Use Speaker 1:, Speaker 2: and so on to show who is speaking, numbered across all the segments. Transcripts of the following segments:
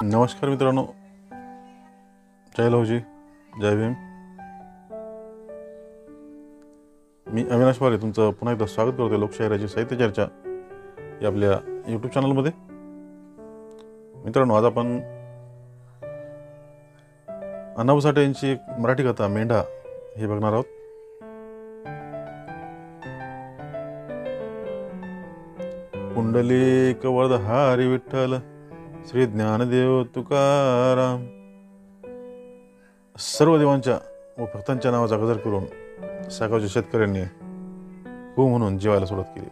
Speaker 1: नमस्कार मित्रांनो, जय लवजी, जय भीम. मी अविनाश वारे तुमचं पुन्हा एकदा स्वागत करतो लोकशाहीराची साहित्य चर्चा या आपल्या यूट्यूब चॅनलमध्ये. मित्रांनो, आज आपण अण्णाभाऊ साठे यांची एक मराठी कथा मेंढा हे बघणार आहोत. पुंडलिक वरदहारी विठ्ठल श्री ज्ञानदेव तुकाराम. सर्व देवांच्या व भक्तांच्या नावाचा गजर करून सागावच्या शेतकऱ्यांनी हो म्हणून जेवायला सुरुवात केली.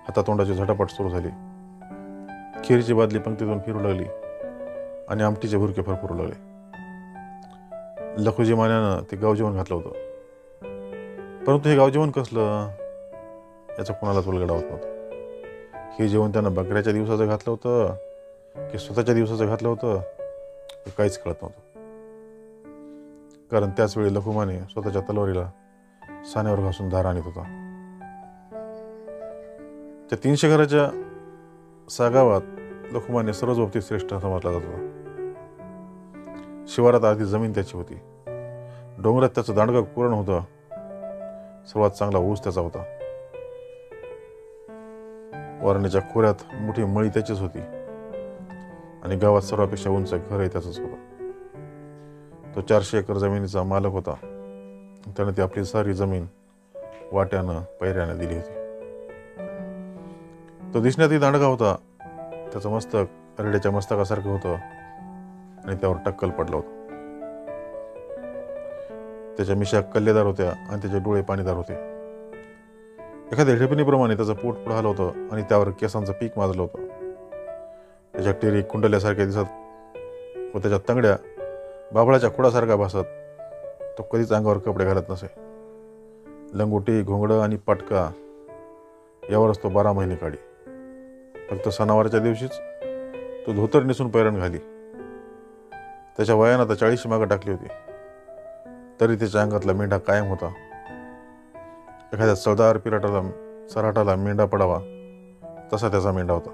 Speaker 1: हातातोंडाची झटापट सुरू झाली. खीरची बादली पंक्तीतून फिरू लागली आणि आमटीचे भुरके फरफरू लागले. लखुजी मान्यानं ते गावजेवण घातलं होतं, परंतु हे गावजेवण कसलं याचा कोणालाच उलगडा होत नव्हतं. हे जेवण त्यानं बकऱ्याच्या दिवसाचं घातलं होतं की स्वतःच्या दिवसाचं घातलं होतं हे काहीच कळत नव्हतं. कारण त्याच वेळी लखुमाने स्वतःच्या तलवारीला सानेवर घासून धार आणत होता. त्या 300 घराच्या सागावात लखुमाने सर्वच बाबतीत श्रेष्ठ समजला जात होता. शिवारात आधी जमीन त्याची होती. डोंगरात त्याचं दांडगं कुरण होतं. सर्वात चांगला ऊस त्याचा होता. वारण्याच्या खोऱ्यात मोठी मळी त्याचीच होती आणि गावात सर्वापेक्षा उंच घरही त्याचंच होतं. तो 400 एकर जमिनीचा मालक होता. त्याने ती आपली सारी जमीन वाट्यानं पैऱ्यानं दिली होती. तो दिसण्यातही दांडगा होता. त्याचं मस्तक अरड्याच्या मस्तकासारखं होतं आणि त्यावर टक्कल पडलं होतं. त्याच्या मिशा कल्लेदार होत्या आणि त्याचे डोळे पाणीदार होते. एखाद्या ढेपणीप्रमाणे त्याचं पोट पुढालं होतं आणि त्यावर केसांचं पीक माजलं होतं. त्याच्या टेरी कुंडल्यासारख्या दिसत व त्याच्या तंगड्या बाभळाच्या खोडासारखा भासत. तो कधीच अंगावर कपडे घालत नसे. लंगोटी, घोंगडं आणि पटका यावरच तो 12 महिने काढी. फक्त सणावारच्या दिवशीच तो धोतर नेसून पैरण घाली. त्याच्या वयानं आता 40 मागं टाकली होती, तरी त्याच्या अंगातला मेंढा कायम होता. एखाद्या चवदार सराटाला मेंढा पडावा तसा त्याचा मेंढा होता.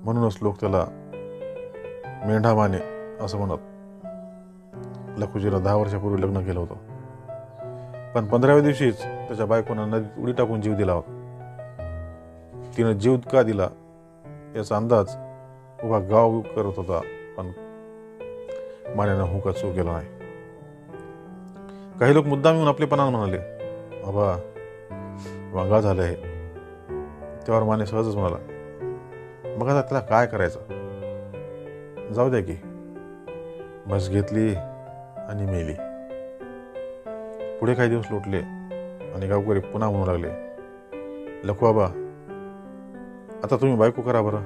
Speaker 1: म्हणूनच लोक त्याला मेंढा माने असं म्हणत. लखुजीनं 10 वर्षापूर्वी लग्न केलं होतं, पण 15व्या दिवशीच त्याच्या बायकोनं नदीत उडी टाकून जीव दिला होता. तिनं जीव का दिला याचा अंदाज उभा गाव करत होता, पण मान्यानं हुका चूक केला नाही. काही लोक मुद्दाम येऊन आपलेपणानं म्हणाले, बाबा वांगा झालंय. त्यावर माने सहजच म्हणाला, मग आता त्याला काय करायचं, जाऊ द्या की. बस घेतली आणि मेली. पुढे काही दिवस लोटले आणि गावकरी पुन्हा म्हणू लागले, लखू बाबा आता तुम्ही बायको करा बरं.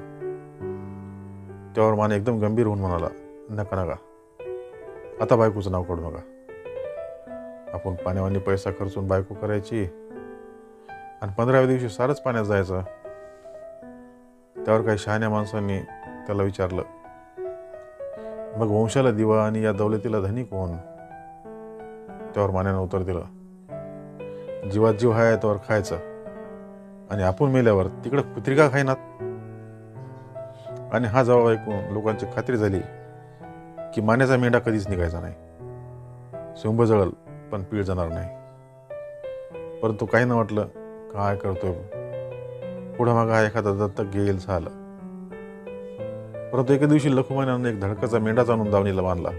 Speaker 1: त्यावर माने एकदम गंभीर होऊन म्हणाला, नका नका, आता बायकोचं नाव काढू नका. आपण पाण्यावानी पैसा खर्चून बायको करायची आणि 15व्या दिवशी सारंच पाण्यात जायचं. त्यावर काही शहाण्या माणसांनी त्याला विचारलं, मग वंशाला दिवा आणि या दौलतीला धनी कोण? त्यावर मान्यानं उत्तर दिलं, जीवात जीव आहे त्यावर खायचं आणि आपण मेल्यावर तिकडं कुत्रिका खाईनात. आणि हा जवाब ऐकून लोकांची खात्री झाली की मान्याचा मेंढा कधीच निघायचा नाही. सोंब जळल पण पीळ जाणार नाही. परंतु काही न वाटलं, काय करतोय पुढं मागं हा एखादा दत्तक घेईल झालं. परंतु एके दिवशी लखुमान्यानं एक धडकाचा मेंढाच आणून दावणीला बांधला.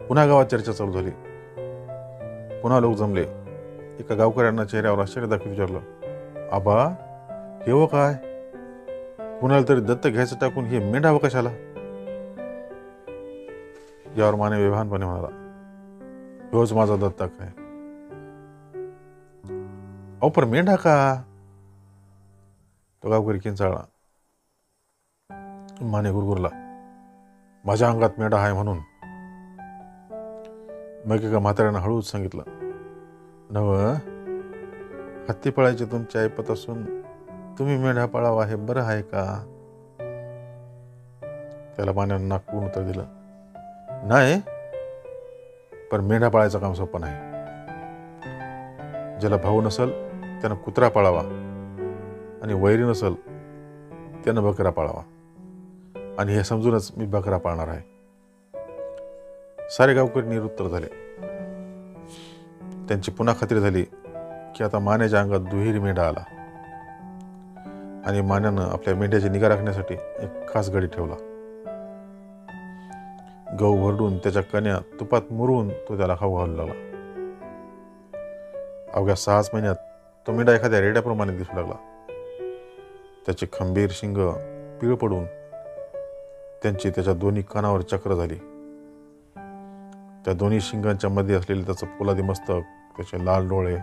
Speaker 1: पुन्हा गावात चर्चा चालू झाली. पुन्हा लोक जमले. एका गावकऱ्यांना चेहऱ्यावर आश्चर्य दाखवून विचारलं, आबा हे हो काय, कुणाला तरी दत्तक घ्यायचं टाकून हे मेंढा व कशाला? यावर माने विभानपणे म्हणाला, ह्योच माझा दत्तक आहे. अहो पण मेंढा का? तो गावकरी किंचाळला. माने गुरगुरला, माझ्या अंगात मेंढा आहे म्हणून. मग एका म्हाताऱ्यानं हळूच सांगितलं, नव हत्ती पळायची तुमची ऐपत असून तुम्ही मेंढा पळावा हे बरं आहे का? त्याला मान्यानं नाकपून उत्तर दिलं, नाही, पण मेंढा पाळायचं काम सोपं नाही. ज्याला भाऊ नसल त्यानं कुत्रा पाळावा आणि वैरी नसल त्यानं बकरा पाळावा. आणि हे समजूनच मी बकरा पाळणार आहे. सारे गावकरी निरुत्तर झाले. त्यांची पुन्हा खात्री झाली की आता मान्याच्या अंगात दुहेरी मेंढा आला आणि मान्यानं आपल्या मेंढ्याची निगा राखण्यासाठी एक खास गडी ठेवला. गहू भरडून त्याच्या कण्या तुपात मुरवून तो त्याला खाऊ घालू लागला. अवघ्या 6 महिन्यात तो मेंढा एखाद्या रेड्याप्रमाणे दिसू लागला. त्याचे खंबीर शिंग पिळ पडून त्यांची त्याच्या दोन्ही कानावर चक्र झाली. त्या दोन्ही शिंगांच्या मध्ये असलेले त्याचं पोलादी मस्तक, त्याचे लाल डोळे,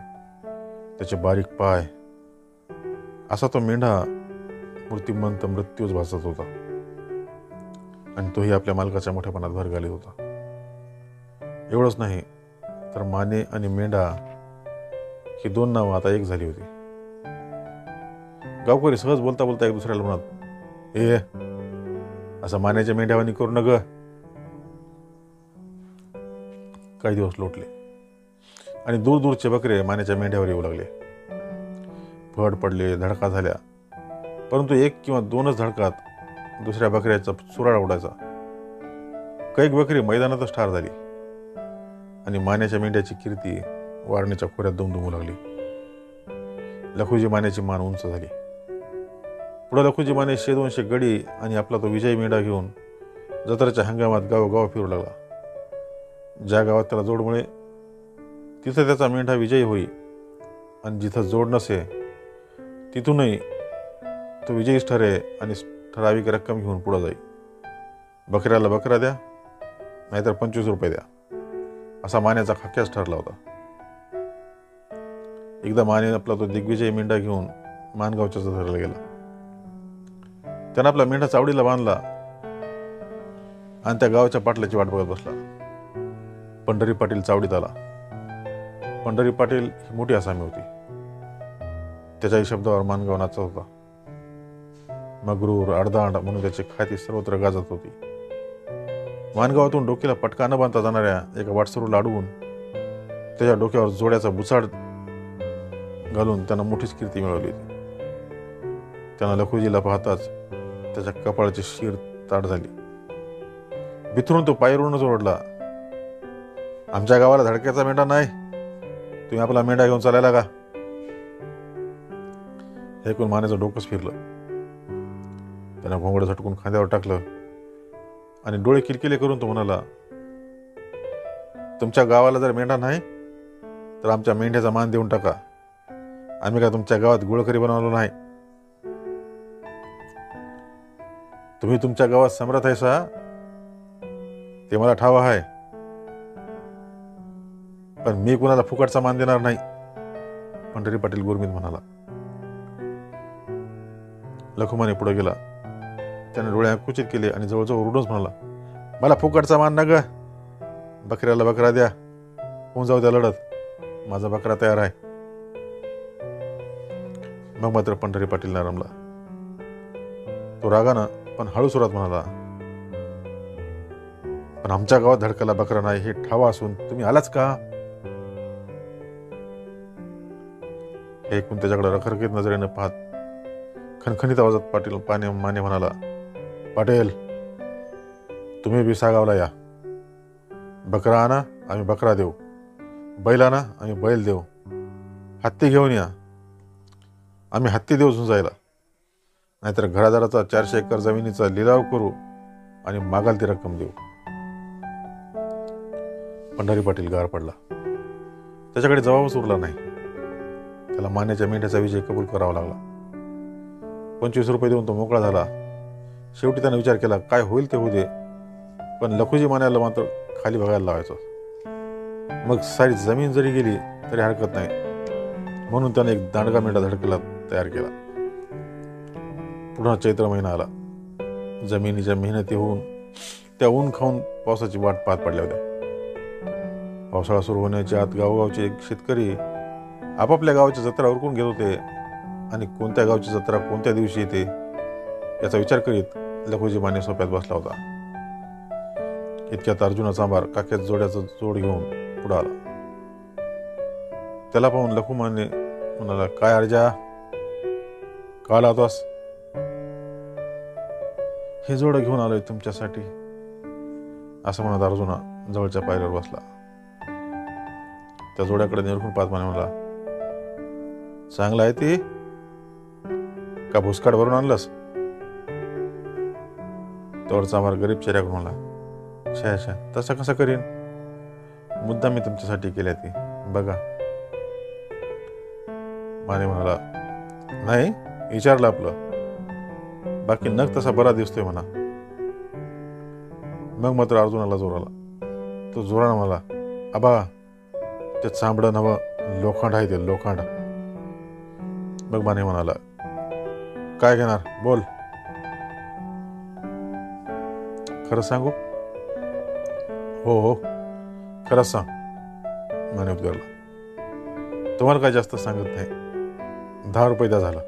Speaker 1: त्याचे बारीक पाय, असा तो मेंढा मूर्तिमंत मृत्यूच भासत होता. आणि तोही आपल्या मालकाच्या मोठ्यापणात भर घालीत होता. एवढंच नाही तर माने आणि मेंढा ही 2 नावं आता एक झाली होती. गावकरी सहज बोलता बोलता एक दुसऱ्याला म्हणत, ए असं मान्याच्या मेंढ्यावानी करू नग. काही दिवस लोटले आणि दूरचे बकरे मान्याच्या मेंढ्यावर येऊ लागले. फड पडले, धडका झाल्या, परंतु 1 किंवा 2च धडकात दुसऱ्या बकऱ्याचा चुराडा उडायचा. कैक बकरी मैदानातच ठार झाली आणि मान्याच्या मेंढ्याची कीर्ती वारणीच्या खोऱ्यात दुमदुमू लागली. लखुजी मान्याची मान उंच झाली. पुढे लखुजी माने 100-200 गडी आणि आपला तो विजयी मेंढा घेऊन जत्रेच्या हंगामात गावोगाव फिरू लागला. ज्या गावात त्याला जोड मिळे तिथं त्याचा मेंढा विजयी होई आणि जिथं जोड नसे तिथूनही तो विजयीच ठरे आणि ठराविक रक्कम घेऊन पुढे जाई. बकऱ्याला बकरा द्या, नाहीतर 25 रुपये द्या, असा मान्याचा खाक्याच ठरला होता. एकदा माने आपला तो दिग्विजयी मेंढा घेऊन मानगावच्या जत्रेला गेला. त्यानं आपला मेंढा चावडीला बांधला आणि त्या गावाच्या पाटलाची वाट बघत बसला. पंढरी पाटील चावडीत आला. पंढरी पाटील ही मोठी आसामी होती. त्याच्याही शब्दावर मानगाव नाचत होता. मगरूर, अडदांड म्हणून त्याची ख्याती सर्वत्र गाजत होती. मानगावातून डोक्याला पटका न बांधता जाणाऱ्या एका वाटसरूला अडवून त्याच्या डोक्यावर जोड्याचा बुचाड घालून त्यानं मोठीच कीर्ती मिळवली होती. त्यानं लखुजीला पाहताच त्याच्या कपाळाची शीर ताट झाली. बिथरून तो पायरूनच ओरडला, आमच्या गावाला धडक्याचा मेंढा नाही, तुम्ही आपला मेंढा घेऊन चालायला का? हे ऐकून मानेचं डोकंच फिरलं. त्यानं घोंगडं झटकून खांद्यावर टाकलं आणि डोळे किलकिले करून तो म्हणाला, तुमच्या गावाला जर मेंढा नाही तर आमच्या मेंढ्याचा मान देऊन टाका. आम्ही का तुमच्या गावात गुळकरी बनवलो नाही. तुम्ही तुमच्या गावात सम्राट आहेसा ते मला ठाव आहे, पण मी कुणाला फुकटचा मान देणार नाही, पंढरी पाटील गुरमीत म्हणाला. लखुमाने पुढे गेला. त्याने डोळे कुचित केले आणि जवळजवळ रुडूनच म्हणाला, मला फुकटचा मान ना ग, बकऱ्याला बकरा द्या, होऊन जाऊ द्या लढत, माझा बकरा तयार आहे. मग मात्र पंढरी पाटील नरमला. तो रागानं पण हळू सुरात म्हणाला, पण आमच्या गावात धडकाला बकरा नाही हे ठावा असून तुम्ही आलाच का? हे ऐकून त्याच्याकडे रखरखीत नजरेनं पाहत खणखणीत आवाजात माने म्हणाला, पाटील तुम्ही बी सागावला या. बकरा आणा, आम्ही बकरा देऊ. बैल आणा, आम्ही बैल देऊ. हत्ती घेऊन या, आम्ही हत्ती देऊ झुंजायला. नाहीतर घरादाराचा 400 एकर जमिनीचा लिलाव करू आणि मागाल ती रक्कम देऊ. पंढरी पाटील गार पडला. त्याच्याकडे जबाबच उरला नाही. त्याला मान्याच्या मेंढ्याचा विजय कबूल करावा लागला. 25 रुपये देऊन तो मोकळा झाला. शेवटी त्याने विचार केला, काय होईल ते होऊ दे, पण लखुजी मान्याला मात्र खाली बघायला लावायचं. मग सारी जमीन जरी गेली तरी हरकत नाही, म्हणून त्याने एक दांडगा मेंढा धडकेला तयार केला. पुन्हा चैत्र महिना आला. जमिनीच्या मेहनती होऊन त्या ऊन खाऊन पावसाची वाट पाहत पडल्या होत्या. पावसाळा सुरू होण्याच्या आत गावोगावचे शेतकरी आपापल्या गावाची जत्रा उरकून घेत होते आणि कोणत्या गावची जत्रा कोणत्या दिवशी येते याचा विचार करीत लखुजी माने सोप्यात बसला होता. इतक्यात अर्जुना चांभार काक्यात जोड्याचा जोड घेऊन पुढे आला. त्याला पाहून लखुमाने म्हणाला, काय अर्जा, का आला होतास? हे जोडं घेऊन आलोय तुमच्यासाठी, असं म्हणत अर्जुना जवळच्या पायरीवर बसला. त्या जोड्याकडे निरखून पाहत म्हणाला, चांगलं आहे ते का भुसकाट भरून आणलंस? तोडचा मार गरीब चेहऱ्याकडून म्हणला, छा छा, तसं कसं करीन, मुद्दा मी तुमच्यासाठी केल्या ती बघा. माने म्हणाला, नाही विचारलं आपलं, बाकी नग तसा बरा दिसतोय म्हणा. मग मात्र अर्जुनाला जोर आला. तो जोरानं म्हणाला, आबा ते चांबडं नवं, लोखंड आहे ते, लोखंड. मग माने म्हणाला, काय घेणार बोल. खरं सांगू? हो हो खरंच सांग, माने उद्गारला. तुम्हाला काय जास्त सांगत नाही, 10 रुपये द्या झालं.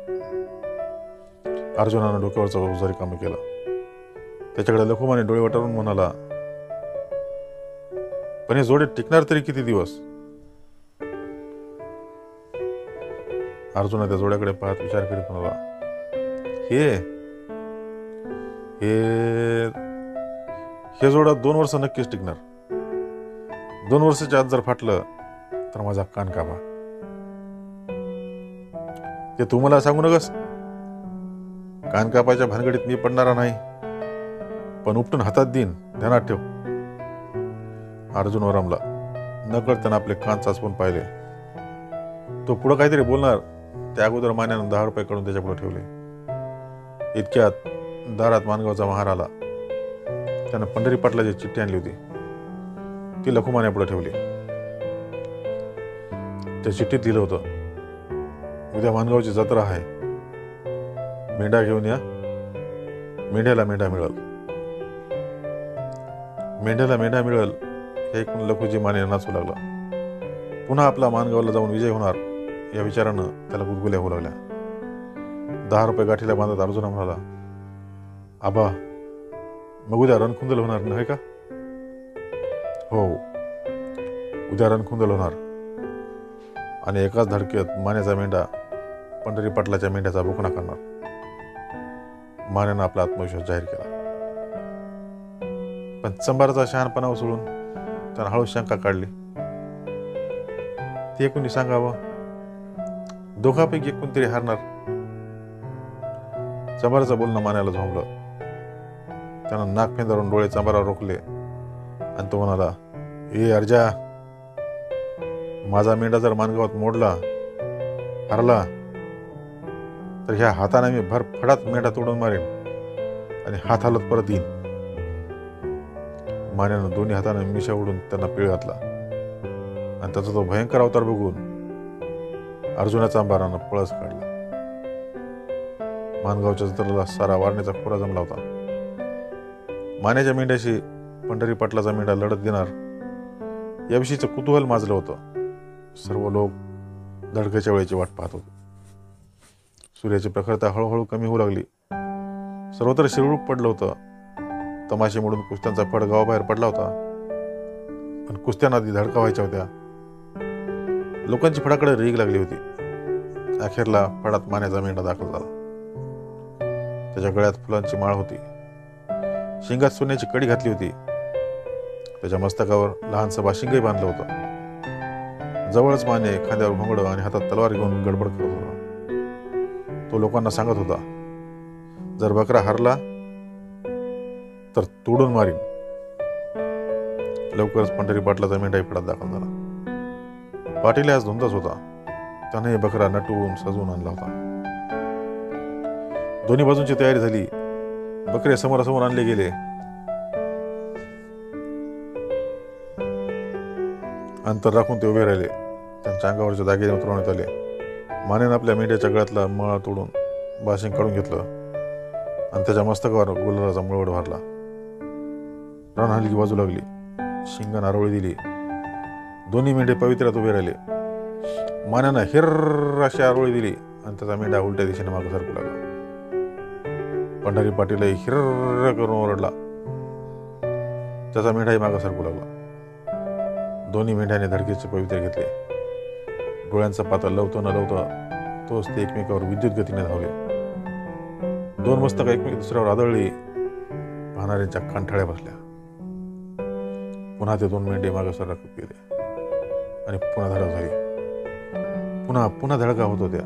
Speaker 1: अर्जुनानं डोक्यावरचा ओझं रिकामं केलं. त्याच्याकडे लखुमाने डोळे वटारून म्हणाला, पण हे जोडे टिकणार तरी किती दिवस? अर्जुना त्या जोड्याकडे पाहत विचार करीत म्हणाला, हे हे हे जोडा 2 वर्ष नक्कीच टिकणार. 2 वर्षाच्या आत जर फाटलं तर माझा कान कापा. ते तुम्हाला सांगू नकस, कान कापायच्या भानगडीत मी पडणारा नाही, पण उपटून हातात देईन, ध्यानात ठेव. अर्जुन वरमला. नकळत त्यानं आपले कान चाचपून पाहिले. तो पुढं काहीतरी बोलणार, त्या अगोदर मान्यानं 10 रुपये काढून त्याच्या पुढे ठेवले. इतक्यात दारात मानगावचा महार आला. त्यानं पंढरी पाटलाची चिठ्ठी आणली होती, ती लखुमाने पुढे ठेवली. त्या चिठ्ठीत लिहिलं होतं, उद्या मानगावची जत्रा आहे, मेंढा घेऊन या, मेंढ्याला मेंढा मिळल. मेंढ्याला मेंढा मिळल हे ऐकून लखुजी माने नाचू लागला. पुन्हा आपला मानगावला जाऊन विजय होणार या विचारानं त्याला गुदगुल्या होऊ लागल्या. 10 रुपये गाठीला बांधत अर्जुना म्हणाला, आबा मग उद्या रणखुंदल होणार नाही का? हो उद्या रणखुंदल होणार. आणि एकाच धडकेत मानेचा मेंढा पंढरी पाटलाच्या मेंढ्याचा बोकणा करणार. मानेनं आपला आत्मविश्वास जाहीर केला. पण चंबारचा शहाणपणा सोडून त्यानं हळू शंका काढली. ते कोणी सांगावं, दोघांपैकी कोणतरी हारणार. चंबाराचं बोलणं मान्याला झोंबलं. त्यानं नाक फेंदारून डोळे चंबारावर रोखले आणि तो म्हणाला, ए अर्जा, माझा मेंढा जर मानगावात मोडला, हरला, तर ह्या हाताने मी भर फडात मेंढा तोडून मारेन आणि हात हालत परत येईन. मान्यानं दोन्ही हाताने मिशा उडून त्यांना पिळ घातला आणि त्याचा तो भयंकर अवतार बघून अर्जुनाच्या अंबारानं पळस काढला. मानगावच्या जत्रेला सारा वारण्याचा खोरा जमला होता. मान्याच्या मेंढ्याशी पंढरी पाटलाचा मेंढा लढत देणार याविषयीचं कुतूहल माजलं होतं. सर्व लोक धडकेच्या वेळेची वाट पाहत होते. सूर्याची प्रखरता हळूहळू कमी होऊ लागली. सर्वत्र शिररूप पडलं होतं. तमाशे मोडून कुस्त्यांचा फड गावाबाहेर पडला होता. पण कुस्त्यांना आधी धडका व्हायच्या होत्या. लोकांची फडाकडे रीग लागली होती. अखेरला फडात मान्याचा मेंढा दाखल झाला. त्याच्या गळ्यात फुलांची माळ होती. शिंगात सोन्याची कडी घातली होती. त्याच्या मस्तकावर लहानसं बाशिंगही बांधलं होतं. जवळच माने खांद्यावर घोंगडं आणि हातात तलवार घेऊन गडबड करत होता. तो लोकांना सांगत होता, जर बकरा हरला तर तोडून मारीन. लवकरच पंढरी पाटलाचा मेंढाही फडात दाखल झाला. पाटील आज धुंदच होता. त्याने बकरा नटवून सजवून आणला होता. दोन्ही बाजूंची तयारी झाली. बकरे समोरासमोर आणले गेले. अंतर राखून ते उभे राहिले. त्यांच्या अंगावरचे दागिने उतरवण्यात आले. मानेनं आपल्या मेंढ्याच्या गळ्यातला मळा तोडून बाशिंग काढून घेतलं आणि त्याच्या मस्तकावर गुलालाचा मुळवड भरला. रण हलकी बाजू लागली. शिंग नारोळी दिली. दोन्ही मेंढे पवित्र्यात उभे राहिले. मान्यानं हिर्र अशी आरोळी दिली आणि त्याचा मेंढा उलट्या दिशेने मागे सरकू लागला. पंढरी पाटीलही हिर्र करून ओरडला. त्याचा मेंढाही मागे सरकू लागला. दोन्ही मेंढ्याने धडकेचे पवित्रे घेतले. डोळ्यांचा पाता लवतो न लवता तोच ते एकमेकावर विद्युत गतीने धावले. दोन मस्तक एकमेक दुसऱ्यावर आदळली राहणाऱ्यांच्या कंठाळ्या बसल्या. पुन्हा ते 2 मेंढे मागे सरकत गेले आणि पुन्हा धडक झाली. पुन्हा धडका होत होत्या.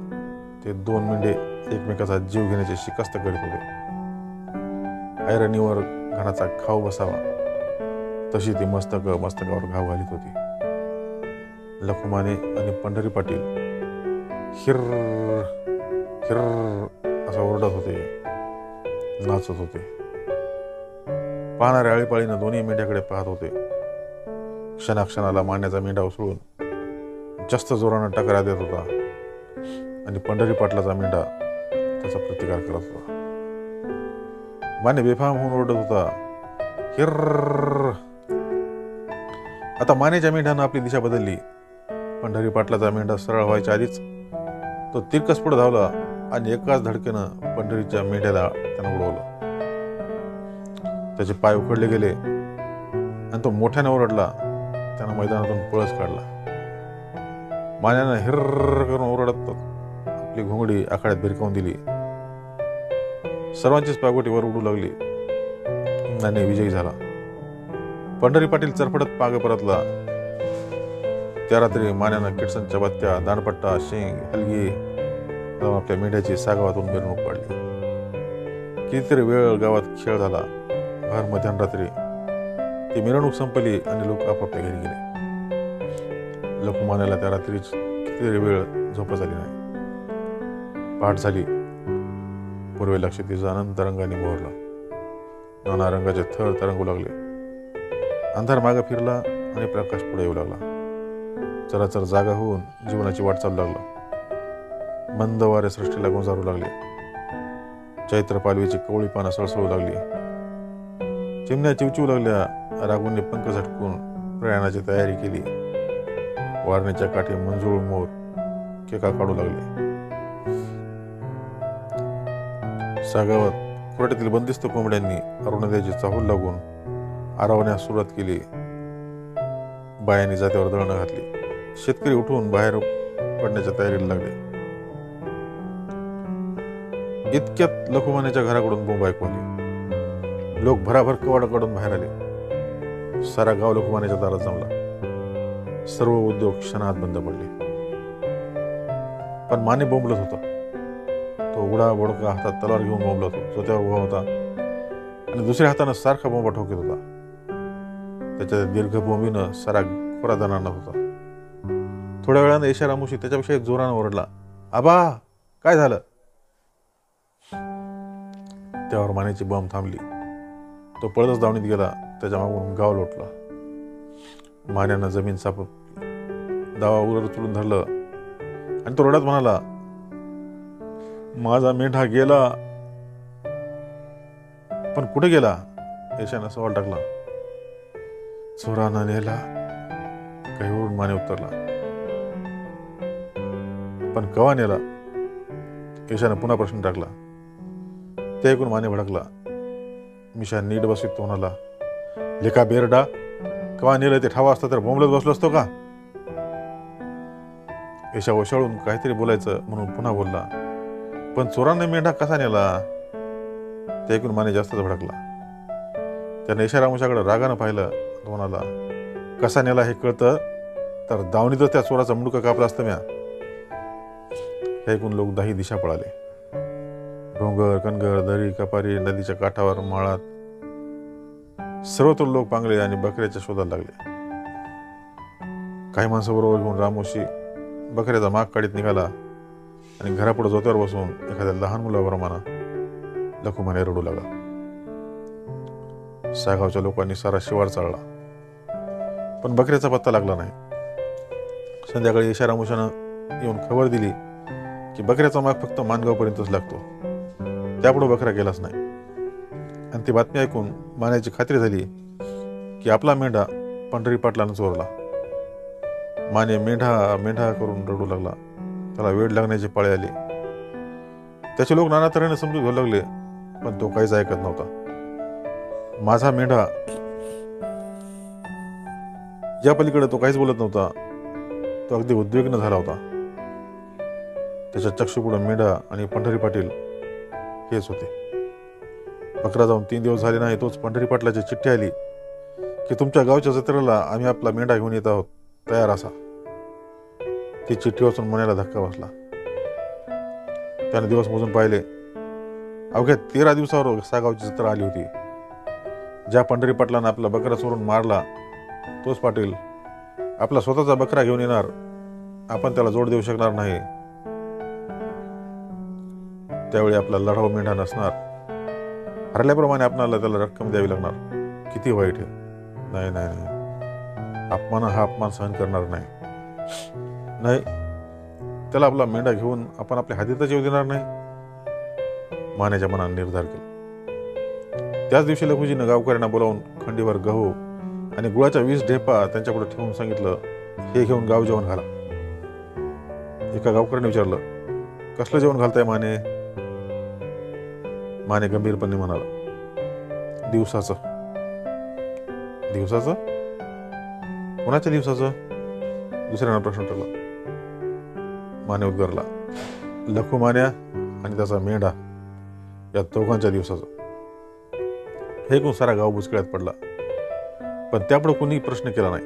Speaker 1: ते 2 मेंढे एकमेकाचा जीव घेण्याची शिकस्त करीत होते. ऐरणीवर घराचा घाव बसावा तशी ती मस्तकावर घाव घालीत होती. लखुमाने आणि पंढरी पाटील हिर हिर असं ओरडत होते, नाचत होते. पाहणाऱ्या आळीपाळीनं दोन्ही मेंढ्याकडे पाहत होते. क्षणाक्षणाला मान्याचा मेंढा उसळून जास्त जोरानं टकरा देत होता आणि पंढरी पाटलाचा मेंढा त्याचा प्रतिकार करत होता. माने बेफाम होऊन ओरडत होता, हिर. आता मानेच्या मेंढ्यानं आपली दिशा बदलली. पंढरी पाटलाचा मेंढा सरळ व्हायच्या आधीच तो तिरकस पुढे धावला आणि एकाच धडकेनं पंढरीच्या मेंढ्याला त्यानं उडवलं. त्याचे पाय उकडले गेले आणि तो मोठ्याने ओरडला. त्यानं मैदानातून पळस काढला. मान्यानं हिर्र करून ओरडत आपली घोंगडी आखाड्यात भिरकावून दिली. सर्वांचीच पायगोटी वर उडू लागली. माने विजयी झाला. पंढरी पाटील चरफडत मागे परतला. त्या रात्री मान्यानं किटसनच्या बत्त्या, दांडपट्टा, शेंग, हलगी जाऊन आपल्या मेंढ्याची सागावातून मिरवणूक काढली. कितीतरी वेळ गावात खेळ झाला. भर मध्यरात्री ती मिरवणूक संपली आणि लोक आपापल्या घरी गेले. लखुमानेला त्या रात्रीच कितीतरी वेळ झोपच आली नाही. पहाट झाली. पूर्वेला क्षितिजा अनंत रंगाने मोहरला. नाना रंगाचे थर तरंगू लागले. अंधार मागे फिरला आणि प्रकाश पुढे येऊ लागला. चराचर जागा होऊन जीवनाची वाट चालू लागला. मंद वारे सृष्टीला गोंजारू लागले. चैत्र पालवीची कवळी पानं सळसळू लागली. चिमण्या चिवचिवू लागल्या. राघूंनी पंख झटकून प्रयाणाची तयारी केली. वारणीच्या काठी मंजूळ मोर केका काढू लागले. सागावात खुराट्यातील बंदिस्त कोंबड्यांनी अरुणोदयाची चाहूल लागून आरावण्यास सुरुवात केली. बायांनी जात्यावर दळणं घातली. शेतकरी उठून बाहेर पडण्याच्या तयारीला लागले. इतक्यात लखुमानेच्या घराकडून बोंब ऐकू आली. लोक भराभर कवाडाकडून बाहेर आले. सारा गाव लखुमानेच्या दारात जमला. सर्व उद्योग क्षणात बंद पडले. पण माने बोंबलत होता. तो उडा बोडका हातात तलवार घेऊन बोंबलत होता. स्वतःवर उभा होता आणि दुसऱ्या हातानं सारखा बोंबा ठोकीत होता. त्याच्या दीर्घ बोंबीनं सारा खोरा दणाणत होता. थोड्या वेळानं ऐशारामुशी त्याच्याविषयी जोरानं ओरडला, आबा काय झालं? त्यावर मानेची बॉम्ब थांबली. तो पळतच दावणीत गेला. त्याच्या मागून गाव लोटला. मान्यानं जमीन सापडली. दावा उलट उचलून धरलं आणि तो रडत म्हणाला, माझा मेंढा गेला. पण कुठे गेला? ऐशानं सवाल टाकला. चोरानं नेला. काहीवरून माने उत्तरला. पण कवा नेला? ऐशानं पुन्हा प्रश्न टाकला. ते ऐकून माने भडकला. मिशा नीट बसवीत तो म्हणाला, लेका बेरडा, कवा नेलं ते ठावा असता तर बोंबलत बसलो असतो का? ऐशा ओशाळून काहीतरी बोलायचं म्हणून पुन्हा बोलला, पण चोराने मेंढा कसा नेला? ते ऐकून माने जास्तच भडकला. त्याने ऐशारामुशाकडे रागानं पाहिलं. तो म्हणाला, कसा नेला हे कळतं तर दावणीतच त्या चोराचा मुंडकं कापला असतं म्या. हे ऐकून लोक दाही दिशा पळाले. डोंगर, कणगर, दरी, कपारी, नदीच्या काठावर, माळात सर्वत्र लोक पांगले आणि बकऱ्याच्या शोधाला लागले. काही माणसं बरोबर घेऊन रामोशी बकऱ्याचा माग काढीत निघाला आणि घरापुढे जोत्यावर बसून एखाद्या लहान मुलाप्रमाणे लखुमाने रडू लागला. सागावच्या लोकांनी सारा शिवार चालला, पण बकऱ्याचा पत्ता लागला नाही. संध्याकाळी ऐशारामुशानं येऊन खबर दिली की बकऱ्याचा माग फक्त मानगावपर्यंतच लागतो. त्यापुढे बकरा गेलाच नाही. आणि ती बातमी ऐकून मान्याची खात्री झाली की आपला मेंढा पंढरी पाटलानं चोरला. माने मेंढा मेंढा करून रडू लागला. त्याला वेळ लागण्याची पाळी आली. त्याचे लोक नाना तऱ्हेने समजून घेऊ लागले, पण तो काहीच ऐकत नव्हता. माझा मेंढा या पलीकडे तो काहीच बोलत नव्हता. तो अगदी उद्विग्न झाला होता. त्याच्या चक्षुपुढे मेंढा आणि पंढरी पाटील हेच होते. बकरा जाऊन 3 दिवस झाले नाही, तोच पंढरी पाटलाची चिठ्ठी आली की तुमच्या गावच्या जत्रेला आम्ही आपला मेंढा घेऊन येत आहोत, तयार असा. ती चिठ्ठी वाचून मनाला धक्का बसला. त्याने दिवस मोजून पाहिले. अवघ्या 13 दिवसावर सागावची जत्रा आली होती. ज्या पंढरी पाटलानं आपला बकरा चोरून मारला, तोच पाटील आपला स्वतःचा बकरा घेऊन येणार. आपण त्याला जोड देऊ शकणार नाही. त्यावेळी आपला लढाऊ मेंढा नसणार. हरल्याप्रमाणे आपल्याला त्याला रक्कम द्यावी लागणार. किती वाईट आहे. नाही नाही नाही, अपमान हा अपमान सहन करणार नाही. नाही, त्याला आपला मेंढा घेऊन आपण आपल्या हातीतच येऊ देणार नाही. मानेच्या मनाने निर्धार केला. त्याच दिवशी लखुजीनं गावकऱ्यांना बोलावून खंडीवर गहू आणि गुळाच्या 20 ढेपा त्यांच्यापुढे ठेवून सांगितलं, हे घेऊन गाव जेवण घाला. एका गावकऱ्याने विचारलं, कसलं जेवण घालताय माने? माने गंभीरपणे म्हणाला, दिवसाचं. दिवसाचं? कोणाच्या दिवसाचं? दुसऱ्यानं प्रश्न टाकला. माने उद्गारला, लखू मान्या आणि त्याचा मेंढा या दोघांच्या दिवसाचं. हे ऐकून सारा गाव बुचकळ्यात पडला. पण त्यापुढे कुणी प्रश्न केला नाही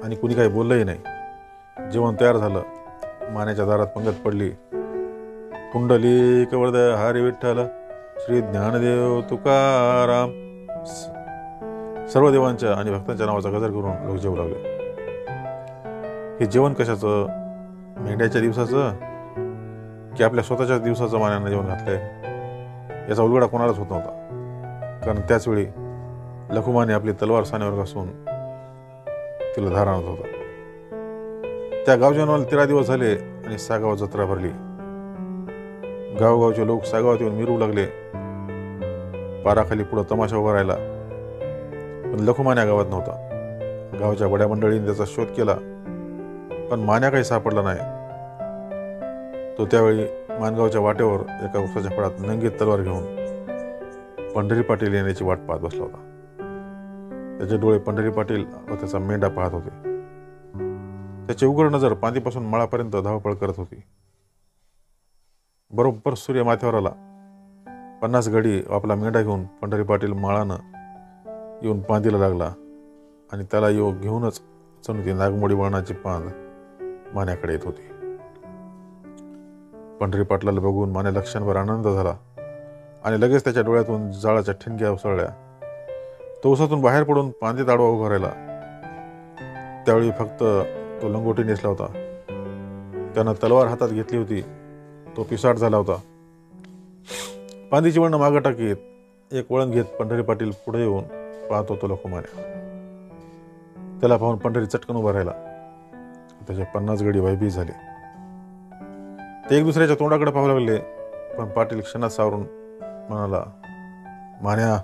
Speaker 1: आणि कुणी काही बोललंही नाही. जेवण तयार झालं. मानेच्या दारात पंगत पडली. पुंडलिक वरद हरी विठ्ठल श्री ज्ञानदेव तुकाराम, सर्व देवांच्या आणि भक्तांच्या नावाचा गजर करून लोक जेवू लागले. हे जेवण कशाचं? मेंढ्याच्या दिवसाचं की आपल्या स्वतःच्या दिवसाचं मान्यानं जेवण घातलंय? याचा उलगडा कोणालाच होत नव्हता. कारण त्याच वेळी लखुमाने आपली तलवार सानेवर घासून तिला धार आणत होता. त्या गावजेवणाला 13 दिवस झाले आणि सागाव जत्रा भरली. गावगावचे लोक सागावात येऊन मिरवू लागले. पाराखाली पुढं तमाशा उभा राहिला. पण लखुमान्या गावात नव्हता. गावच्या बड्या मंडळीने त्याचा शोध केला, पण मान्या काही सापडला नाही. तो त्यावेळी मानगावच्या वाटेवर एका वृक्षाच्या फळात नंगीत तलवार घेऊन पंढरी पाटील येण्याची वाट पाहत बसला होता. त्याचे डोळे पंढरी पाटील व त्याचा मेंढा पाहत होते. त्याची उघड नजर पांदीपासून मळापर्यंत धावपळ करत होती. बरोबर सूर्य माथ्यावर आला. 50 घडी आपला मेंढा घेऊन पंढरी पाटील माळानं येऊन पांदीला लागला आणि त्याला घेऊनच जणू ती नागमोडी वळणाची पांद मान्याकडे येत होती. पंढरी पाटलाला बघून माने लक्षणभर आनंद झाला आणि लगेच त्याच्या डोळ्यातून जाळाच्या ठिणग्या उसळल्या. तो उसातून बाहेर पडून पांदीत आडवा उभा राहिला. त्यावेळी फक्त तो लंगोटी नेसला होता. त्यानं तलवार हातात घेतली होती. तो पिसाट झाला होता. पांदीची वळणं मागं टाकीत एक वळण घेत पंढरी पाटील पुढे येऊन पाहत होतो लखुमान्या. त्याला पाहून पंढरी चटकन उभा राहिला. त्याचे 50 गडी भयभीत झाले. ते एक दुसऱ्याच्या तोंडाकडे पाहू लागले. पण पाटील क्षणात सावरून म्हणाला, मान्या,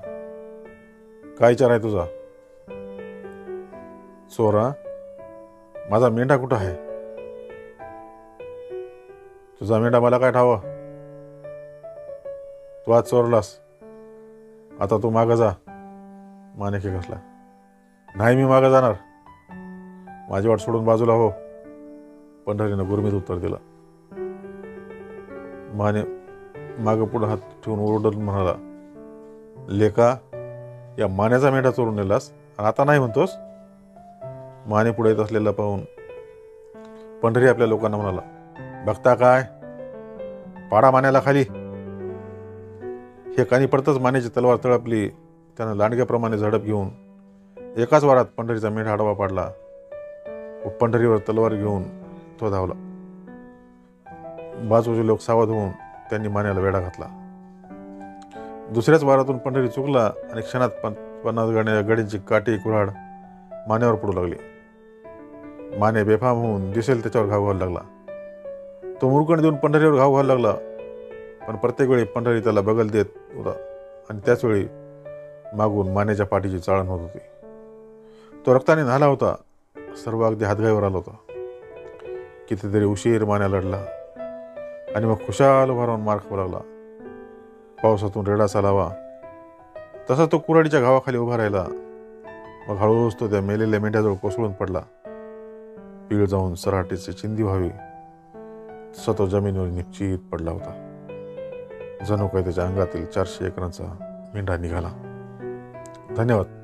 Speaker 1: काय विचार आहे तुझा? चोरा, माझा मेंढा कुठं आहे? तुझा मेंढा मला काय ठावा? तू आज चोरलास, आता तू मागं जा. माने खेकसला. नाही, मी मागं जाणार. माझी वाट सोडून बाजूला हो. पंढरीनं गुरमीत उत्तर दिलं. माने मागं पुढं हात ठेवून ओरडून म्हणाला, लेका, या मान्याचा मेंढा चोरून नेलास आणि आता नाही म्हणतोस? माने पुढे येत असलेला पाहून पंढरी आपल्या लोकांना म्हणाला, बघता काय, पाडा मान्याला खाली. हे कानी पडतच मानेची तलवार तळपली. त्यानं लांडग्याप्रमाणे झडप घेऊन एकाच वारात पंढरीचा मेंढा आडवा पाडला व पंढरीवर तलवार घेऊन तो धावला. बाजूचे लोक सावध होऊन त्यांनी मान्याला वेढा घातला. दुसऱ्याच वारातून पंढरी चुकला आणि क्षणात 50 गडींची काठी कुऱ्हाड मानेवर पडू लागली. माने बेफाम होऊन दिसेल त्याच्यावर घाव घालू लागला. तो मुरकण देऊन पंढरीवर घाव घालू लागला. पण प्रत्येक वेळी पंढरी त्याला बगल देत होता आणि त्याच वेळी मागून मानेच्या पाठीची चाळण होत होती. तो रक्ताने न्हाला होता. सर्व अगदी हातगाईवर आला होता. कितीतरी उशीर मान्या लढला आणि मग खुशाल उभा राहून मार खाऊ लागला. पावसातून रेडा चालावा तसा तो कुऱ्हाडीच्या घावाखाली उभा राहिला. मग हळूच तो त्या मेलेल्या मेंढ्याजवळ कोसळून पडला. पीळ जाऊन सराटीची चिंदी व्हावी तसा तो जमिनीवर निश्चित पडला होता. जणू काही त्याच्या अंगातील 400 एकरांचा मेंढरा निघाला. धन्यवाद.